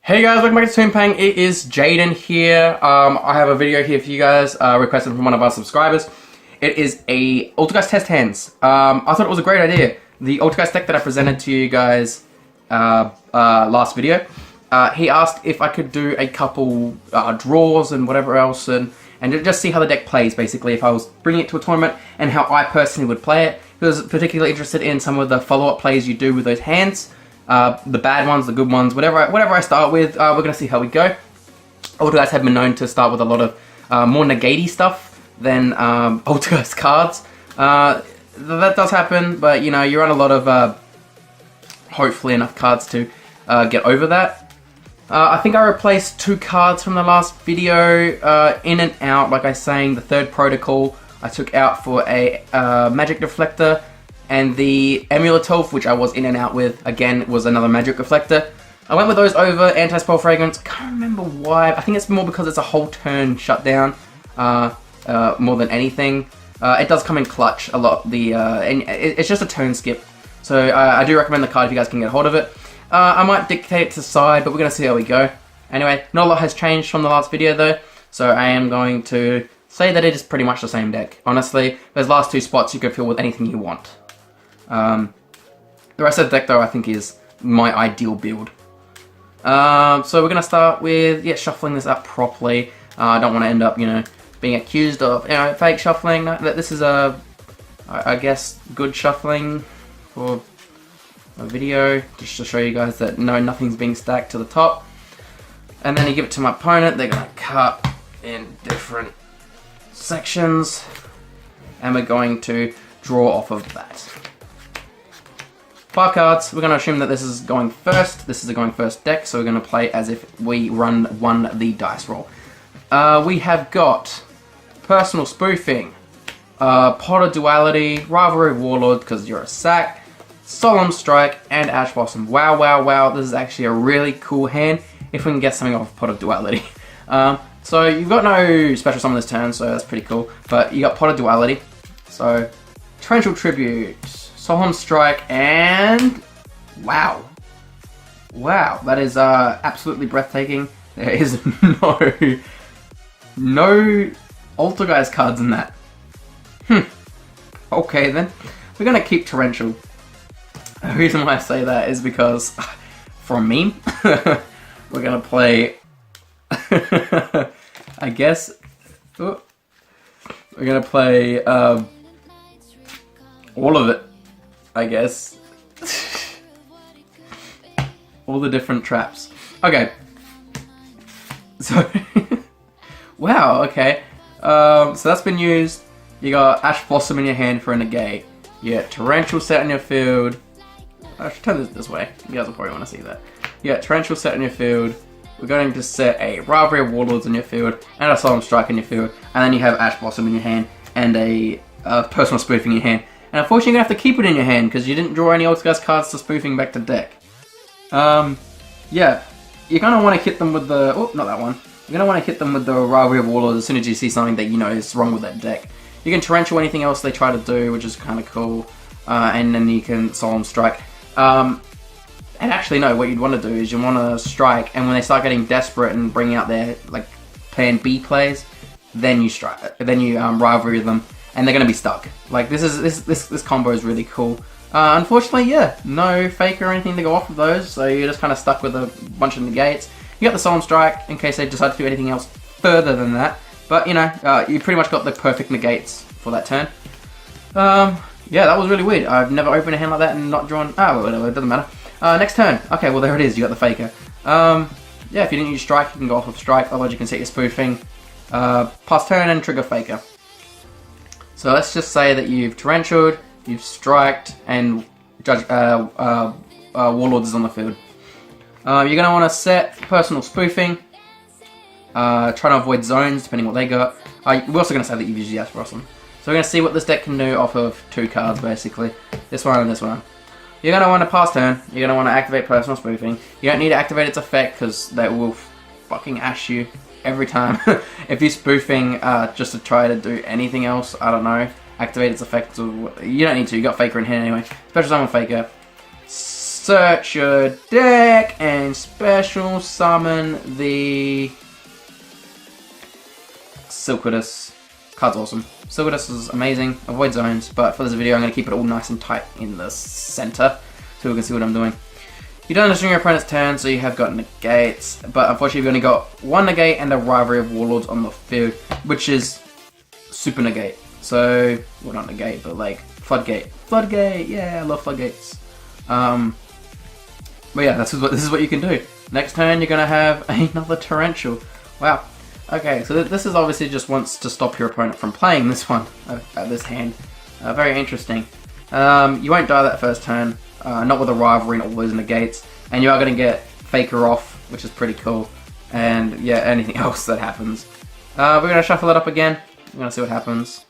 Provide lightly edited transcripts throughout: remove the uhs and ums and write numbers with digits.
Hey guys, welcome back to ToonPang. It is Jayden here. I have a video here for you guys, requested from one of our subscribers. It is a Altergeist test hands. I thought it was a great idea. The Altergeist deck that I presented to you guys last video. He asked if I could do a couple draws and whatever else, and just see how the deck plays, basically, if I was bringing it to a tournament, and how I personally would play it. He was particularly interested in some of the follow-up plays you do with those hands. The bad ones, the good ones, whatever I start with, we're going to see how we go. Altergeist have been known to start with a lot of more negate-y stuff than Altergeist cards. That does happen, but you know, you run a lot of hopefully enough cards to get over that. I think I replaced 2 cards from the last video, in and out, like I was saying. The third protocol I took out for a magic deflector. And the Amulet Elf, which I was in and out with, again, was another magic reflector. I went with those over Anti-Spell Fragrance. I can't remember why. I think it's more because it's a whole turn shutdown, more than anything. It does come in clutch a lot. And it's just a turn skip. So I do recommend the card if you guys can get a hold of it. I might dictate it to side, but we're going to see how we go. Anyway, not a lot has changed from the last video though. So I am going to say that it is pretty much the same deck. Honestly, those last 2 spots you can fill with anything you want. The rest of the deck though I think is my ideal build. So we're going to start with shuffling this up properly. I don't want to end up, you know, being accused of, you know, fake shuffling. No, this is I guess good shuffling for a video, just to show you guys that no, nothing's being stacked to the top. And then you give it to my opponent. They're going to cut in different sections, and we're going to draw off of that. 5 cards. We're going to assume that this is going first. This is a going first deck, so we're going to play as if we won the dice roll. We have got Personal Spoofing, Pot of Duality, Rivalry Warlord, because you're a sack, Solemn Strike, and Ash Blossom. Wow, wow, wow. This is actually a really cool hand if we can get something off Pot of Duality. So you've got no special summon this turn, so that's pretty cool. But you got Pot of Duality. So, Torrential Tribute, Solemn Strike, and wow. Wow, that is absolutely breathtaking. There is no Altergeist cards in that. Okay then. We're going to keep Torrential. The reason why I say that is because, for a meme, we're going to play, I guess, we're going to play all of it. I guess. All the different traps. Okay. So, wow, okay. So that's been used. You got Ash Blossom in your hand for a negate. You get Torrential set in your field. I should turn this way. You guys will probably want to see that. You got Torrential set in your field. We're going to set a Rivalry of Warlords in your field, and a Solemn Strike in your field, and then you have Ash Blossom in your hand, and a Personal Spoofing in your hand. And unfortunately, you're going to have to keep it in your hand because you didn't draw any Altergeist cards to spoofing back to deck. Yeah, you're going to want to hit them with the... Oh, not that one. You're going to want to hit them with the Rivalry of Warlords as soon as you see something that you know is wrong with that deck. You can Torrential anything else they try to do, which is kind of cool. And then you can Solemn Strike. And actually, no, what you'd want to do is you want to strike, and when they start getting desperate and bring out their, like, plan B plays, then you strike. Then you Rivalry them. And they're going to be stuck. Like, this combo is really cool. Unfortunately, yeah, no fake or anything to go off of those, so you're just kind of stuck with a bunch of negates. You got the Solemn Strike in case they decide to do anything else further than that. But, you know, you pretty much got the perfect negates for that turn. Yeah, that was really weird. I've never opened a hand like that and not drawn... Oh, whatever, it doesn't matter. Next turn. Okay, well, there it is. You got the Faker. Yeah, if you didn't use Strike, you can go off of Strike. Otherwise, you can set your Spoofing. Pass turn and trigger Faker. So let's just say that you've Torrentialed, you've Striked, and Warlords is on the field. You're going to want to set Personal Spoofing, try to avoid zones depending on what they got. We're also going to say that you've used Ash Blossom. So we're going to see what this deck can do off of 2 cards basically. This one and this one. You're going to want to pass turn, you're going to want to activate Personal Spoofing. You don't need to activate its effect because that will fucking ash you every time. If you're spoofing just to try to do anything else, I don't know, activate its effect. You don't need to, you got Faker in hand anyway. Special Summon Faker. search your deck and special summon the Silquidus. Card's awesome. Silquidus is amazing. Avoid zones, but for this video I'm going to keep it all nice and tight in the center so we can see what I'm doing. You don't understand your opponent's turn, so you have got negates, but unfortunately you've only got one negate and a Rivalry of Warlords on the field, which is super negate. So, well, not negate, but like floodgate. Floodgate, yeah, I love floodgates. But yeah, this is what you can do. Next turn, you're gonna have another torrential. Wow. Okay, so this is obviously just wants to stop your opponent from playing this one, this hand. Very interesting. You won't die that first turn, not with a rivalry and all those negates, and you are gonna get Faker off, which is pretty cool. And yeah, anything else that happens. We're gonna shuffle it up again. We're gonna see what happens.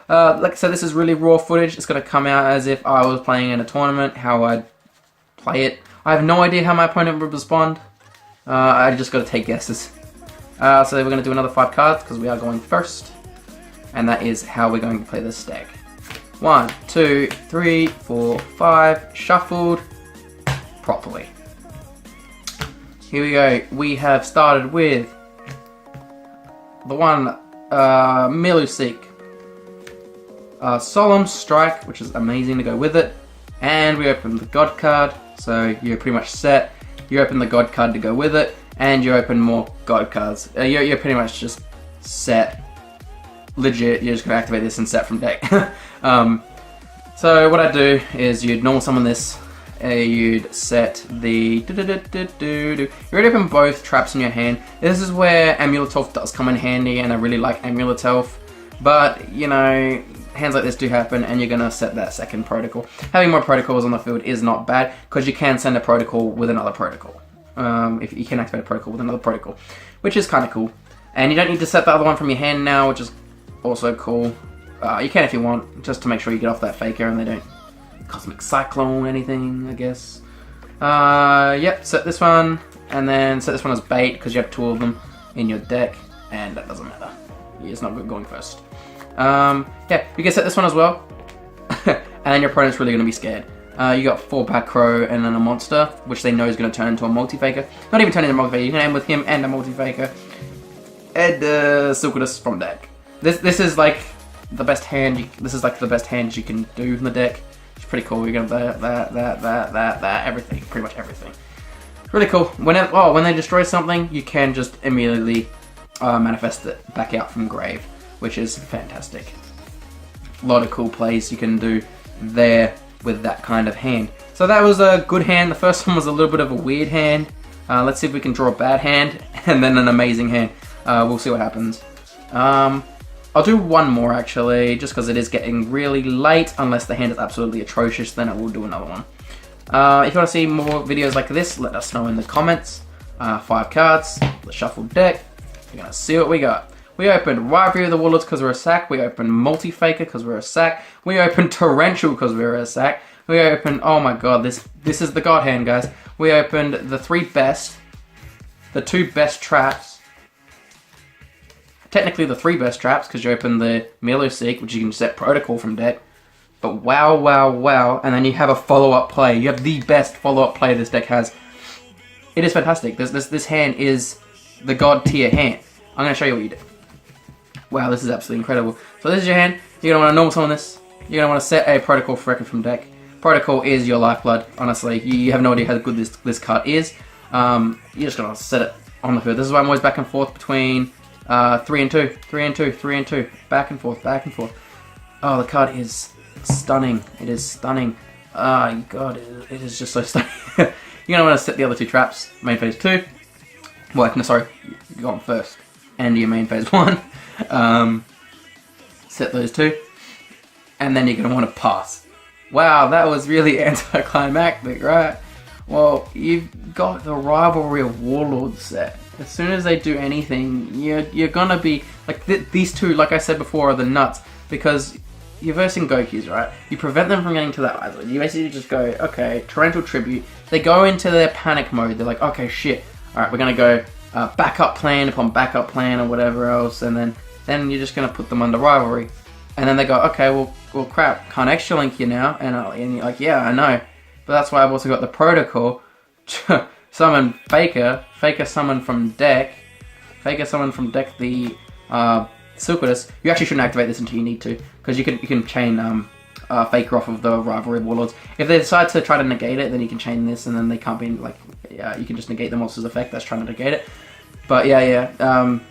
Like I said, this is really raw footage. It's going to come out as if I was playing in a tournament, how I'd play it. I have no idea how my opponent would respond. I just got to take guesses. So we're going to do another 5 cards because we are going first. And that is how we're going to play this deck. 1, 2, 3, 4, 5. Shuffled properly. Here we go. We have started with the one Miluseek. Solemn Strike, which is amazing to go with it, and we open the God card, so you're pretty much set. You open the God card to go with it, and you open more God cards. You're pretty much just set. Legit, you're just going to activate this and set from deck. So what I do is you'd normal summon this, you'd set the you already open both traps in your hand. This is where Amulet Elf does come in handy, and I really like Amulet Elf, but you know, hands like this do happen, and you're going to set that second protocol. Having more protocols on the field is not bad, because you can send a protocol with another protocol. If you can activate a protocol with another protocol, which is kind of cool. And you don't need to set the other one from your hand now, which is also cool. You can if you want, just to make sure you get off that Faker and they don't Cosmic Cyclone anything, I guess. Yep, set this one, and then set this one as bait, because you have 2 of them in your deck, and that doesn't matter. It's not good going first. Yeah, you can set this one as well, and then your opponent's really going to be scared. You got 4 back row and then a monster, which they know is going to turn into a multi-faker. Not even turn into a multi-faker, you can aim with him and a multi-faker. And Silquidus from deck. This is like the best hand. This is like the best hand you can do in the deck. It's pretty cool. You're gonna that, everything, pretty much everything. Really cool. When they destroy something, you can just immediately manifest it back out from grave, which is fantastic. A lot of cool plays you can do there with that kind of hand. So that was a good hand. The first one was a little bit of a weird hand. Let's see if we can draw a bad hand and then an amazing hand. We'll see what happens. I'll do one more actually, just because it is getting really late. Unless the hand is absolutely atrocious, then I will do another one. If you want to see more videos like this, let us know in the comments. 5 cards, the shuffled deck. We're going to see what we got. We opened Rivalry of the Warlords because we're a sack. We opened Multi-Faker because we're a sack. We opened Torrential because we're a sack. We opened, oh my god, this is the god hand, guys. We opened the 3 best, the 2 best traps. Technically the 3 best traps, because you open the Miluseek, which you can set protocol from deck. But wow, wow, wow. And then you have a follow-up play. You have the best follow-up play this deck has. It is fantastic. This hand is the god tier hand. I'm going to show you what you do. Wow, this is absolutely incredible. So this is your hand. You're going to want to normal summon this. You're going to want to set a protocol for record from deck. Protocol is your lifeblood, honestly. You have no idea how good this card is. You're just going to set it on the field. This is why I'm always back and forth between 3 and 2, 3 and 2, 3 and 2. Back and forth, back and forth. Oh, the card is stunning. It is stunning. God, it is just so stunning. You're going to want to set the other 2 traps. Main phase 2. Well, no, sorry. You go on first. And your main phase 1. Set those 2. And then you're going to want to pass. Wow, that was really anticlimactic, right? Well, you've got the Rivalry of Warlords set. As soon as they do anything, you're gonna be like these 2. Like I said before, are the nuts, because you're versing Gokus, right? You prevent them from getting to that island. You basically just go, okay, Torrential Tribute. They go into their panic mode. They're like, okay, shit. All right, we're gonna go backup plan upon backup plan or whatever else, and then you're just gonna put them under Rivalry. And then they go, okay, well, crap, can't extra link you now. And you're like, yeah, I know. But that's why I've also got the protocol. Summon Faker summon from deck. Faker summon from deck the Silquidus. You actually shouldn't activate this until you need to, because you can chain Faker off of the Rivalry of Warlords. If they decide to try to negate it, then you can chain this, and then they can't be like, you can just negate the monster's effect that's trying to negate it. But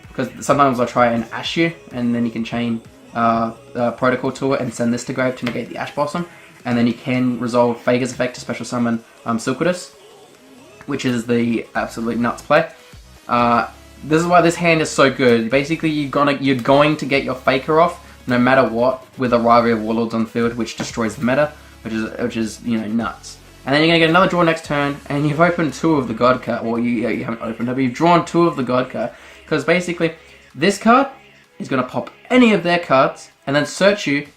because sometimes I'll try and Ash you, and then you can chain Protocol to it and send this to grave to negate the Ash Blossom, and then you can resolve Faker's effect to special summon Silquidus, which is the absolute nuts play. This is why this hand is so good. Basically, you're going to get your Faker off no matter what with a Rivalry of Warlords on field, which destroys the meta, which is nuts. And then you're gonna get another draw next turn, and you've opened 2 of the God card. Well, you haven't opened it, but you've drawn 2 of the God card, because basically this card is gonna pop any of their cards and then search you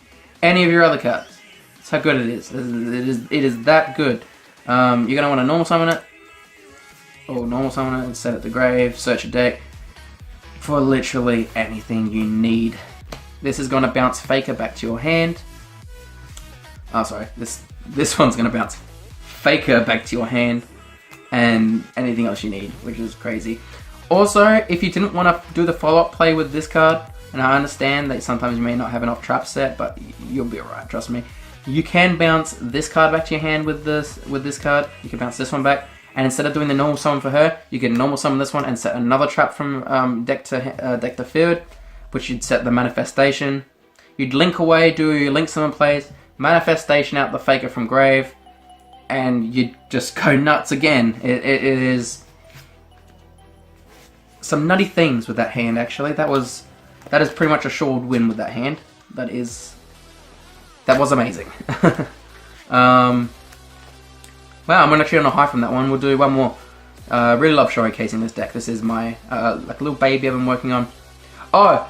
any of your other cards. That's how good it is. It is that good. You're gonna want to normal summon it. Or normal summon it and send it to grave, search a deck for literally anything you need. This is going to bounce Faker back to your hand. Oh, sorry. This one's going to bounce Faker back to your hand and anything else you need, which is crazy. Also, if you didn't want to do the follow-up play with this card, and I understand that sometimes you may not have enough traps set, but you'll be alright, trust me. You can bounce this card back to your hand with this card. You can bounce this one back. And instead of doing the normal summon for her, you can normal summon this one and set another trap from deck to field, which you'd set the manifestation. You'd link away, do your link summon plays, manifestation out the Faker from grave, and you'd just go nuts again. It is some nutty things with that hand. Actually, that is pretty much a assured win with that hand. That was amazing. Wow, I'm actually on a high from that one. We'll do one more. Really love showcasing this deck. This is my like a little baby I've been working on. Oh,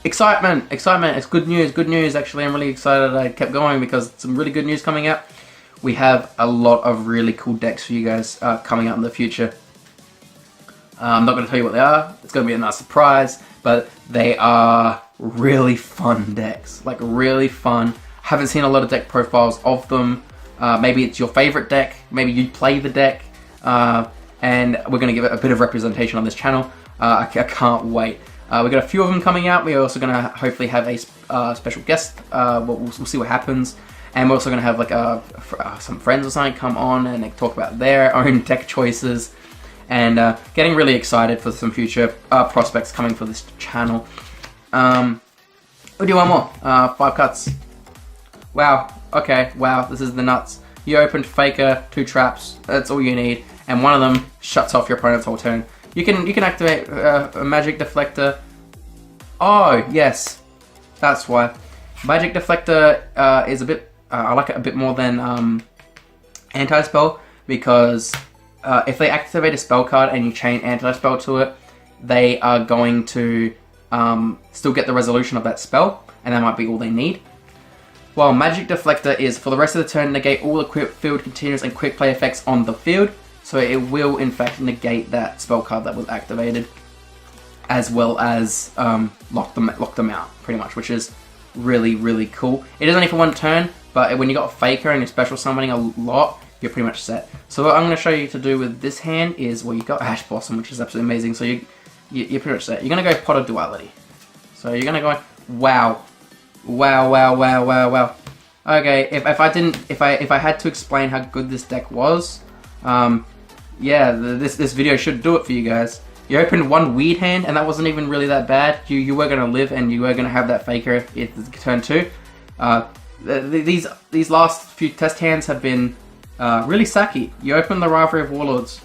excitement! It's good news. Actually, I'm really excited I kept going because some really good news coming out. We have a lot of really cool decks for you guys coming out in the future. I'm not going to tell you what they are. It's going to be a nice surprise, but they are really fun decks. Like, really fun. Haven't seen a lot of deck profiles of them. Maybe it's your favorite deck, maybe you play the deck, and we're going to give it a bit of representation on this channel. I can't wait. We've got a few of them coming out. We're also going to hopefully have a special guest. We'll see what happens. And we're also going to have like some friends or something come on and talk about their own deck choices. And getting really excited for some future prospects coming for this channel. We'll do one more. 5 cuts. Wow. Okay, wow, this is the nuts. You opened Faker, 2 traps, that's all you need, and one of them shuts off your opponent's whole turn. You can activate a Magic Deflector. Oh, yes, that's why. Magic Deflector is a bit, I like it a bit more than Anti-Spell, because if they activate a spell card and you chain Anti-Spell to it, they are going to still get the resolution of that spell, and that might be all they need. While Magic Deflector is, for the rest of the turn, negate all equipped field continuous and quick play effects on the field. So it will, in fact, negate that spell card that was activated, as well as lock them out, pretty much, which is really, really cool. It is only for 1 turn, but when you got Faker and you're special summoning a lot, you're pretty much set. So what I'm going to show you to do with this hand is, well, you got Ash Blossom, which is absolutely amazing. So you're pretty much set. You're going to go Pot of Duality. So you're going to go, wow. Wow. Okay, if I had to explain how good this deck was, yeah, this video should do it for you guys. You opened 1 weird hand, and that wasn't even really that bad. You were gonna live, and you were gonna have that Faker at turn 2. These last few test hands have been really sucky. You open the Rivalry of Warlords,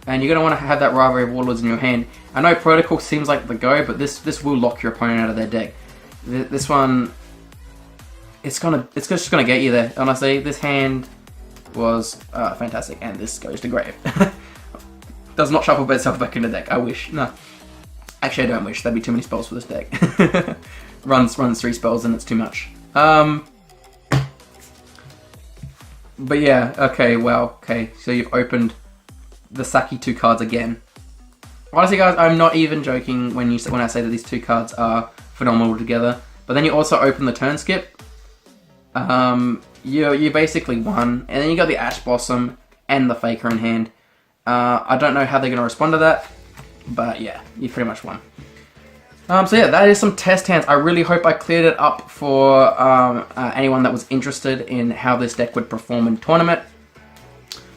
and you're gonna want to have that Rivalry of Warlords in your hand. I know Protocol seems like the go, but this will lock your opponent out of their deck. This one, it's just gonna get you there. Honestly, this hand was fantastic, and this goes to grave. Does not shuffle itself back in the deck. I wish. No, actually, I don't wish. That'd be too many spells for this deck. runs 3 spells, and it's too much. But yeah, okay, well, okay. So you've opened the Saki 2 cards again. Honestly, guys, I'm not even joking when I say that these 2 cards are phenomenal together. but then you also open the turn skip, you basically won. And then you got the Ash Blossom and the Faker in hand. I don't know how they're going to respond to that, but yeah, you pretty much won. So yeah, that is some test hands. I really hope I cleared it up for anyone that was interested in how this deck would perform in tournament.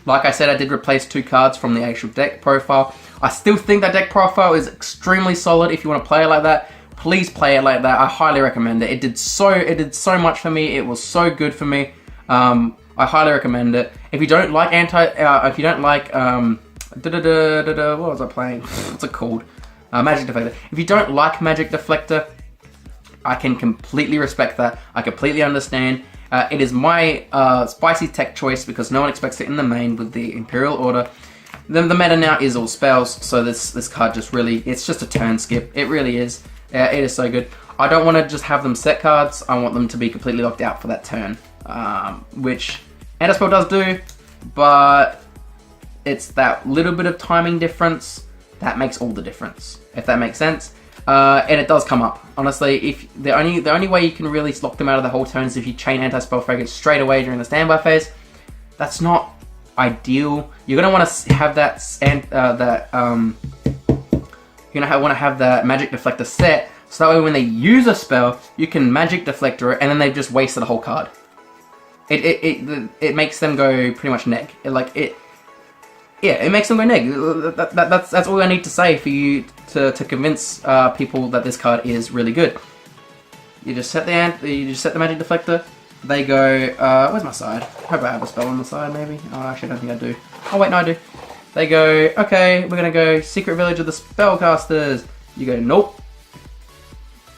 Like I said, I did replace 2 cards from the actual deck profile. I still think that deck profile is extremely solid. If you want to play it like that, please play it like that. I highly recommend it. It did so much for me. It was so good for me. I highly recommend it. If you don't like what was I playing? What's it called? Magic Deflector. If you don't like Magic Deflector, I can completely respect that. I completely understand. It is my spicy tech choice because no one expects it in the main with the Imperial Order. The meta now is all spells, so this card just really, it's just a turn skip. It really is. It is so good. I don't want to just have them set cards. I want them to be completely locked out for that turn, which Anti-Spell does do, but it's that little bit of timing difference that makes all the difference, if that makes sense. And it does come up. Honestly, if the only way you can really lock them out of the whole turn is if you chain Anti-Spell Fragrance straight away during the standby phase. That's not ideal. You're gonna want to have that you're gonna want to have that Magic Deflector set, so that way when they use a spell, you can Magic Deflector it, and then they've just wasted a whole card. It makes them go pretty much neg. Yeah, it makes them go neg. That's all I need to say for you to convince people that this card is really good. You just set the Magic Deflector. They go, where's my side? I hope I have a spell on the side, maybe. Oh, actually, I don't think I do. Oh, wait, no, I do. They go, okay, we're gonna go Secret Village of the Spellcasters. You go, nope.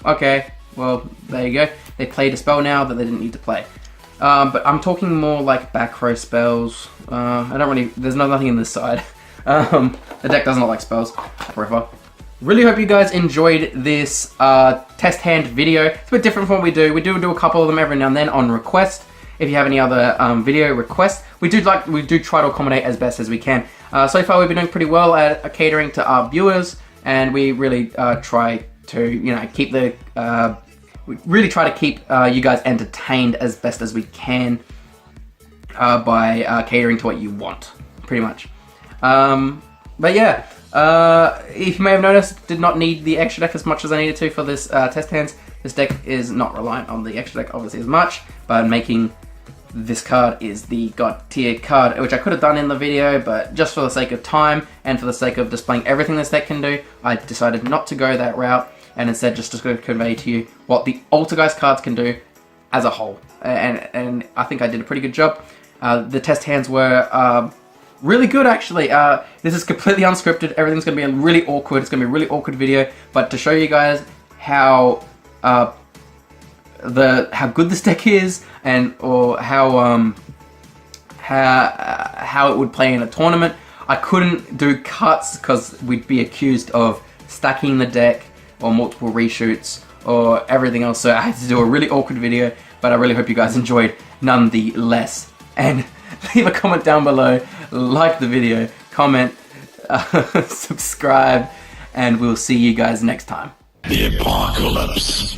Okay, well, there you go. They played a spell now that they didn't need to play. But I'm talking more like back row spells. There's nothing in this side. The deck doesn't like spells, forever. Really hope you guys enjoyed this test hand video. It's a bit different from what we do. We do a couple of them every now and then on request. If you have any other video requests, we do try to accommodate as best as we can. So far, we've been doing pretty well at catering to our viewers, and we really try to keep you guys entertained as best as we can by catering to what you want, pretty much. But yeah. If you may have noticed, did not need the extra deck as much as I needed to for this test hands. This deck is not reliant on the extra deck obviously as much, but making this card is the God tier card, which I could have done in the video, but just for the sake of time and for the sake of displaying everything this deck can do, I decided not to go that route and instead just to convey to you what the Altergeist cards can do as a whole. And I think I did a pretty good job. The test hands were really good, actually. This is completely unscripted. Everything's going to be really awkward. It's going to be a really awkward video. But to show you guys how good this deck is, or how it would play in a tournament, I couldn't do cuts because we'd be accused of stacking the deck or multiple reshoots or everything else. So I had to do a really awkward video. But I really hope you guys enjoyed nonetheless. And leave a comment down below, like the video, comment, subscribe, and we'll see you guys next time. The apocalypse.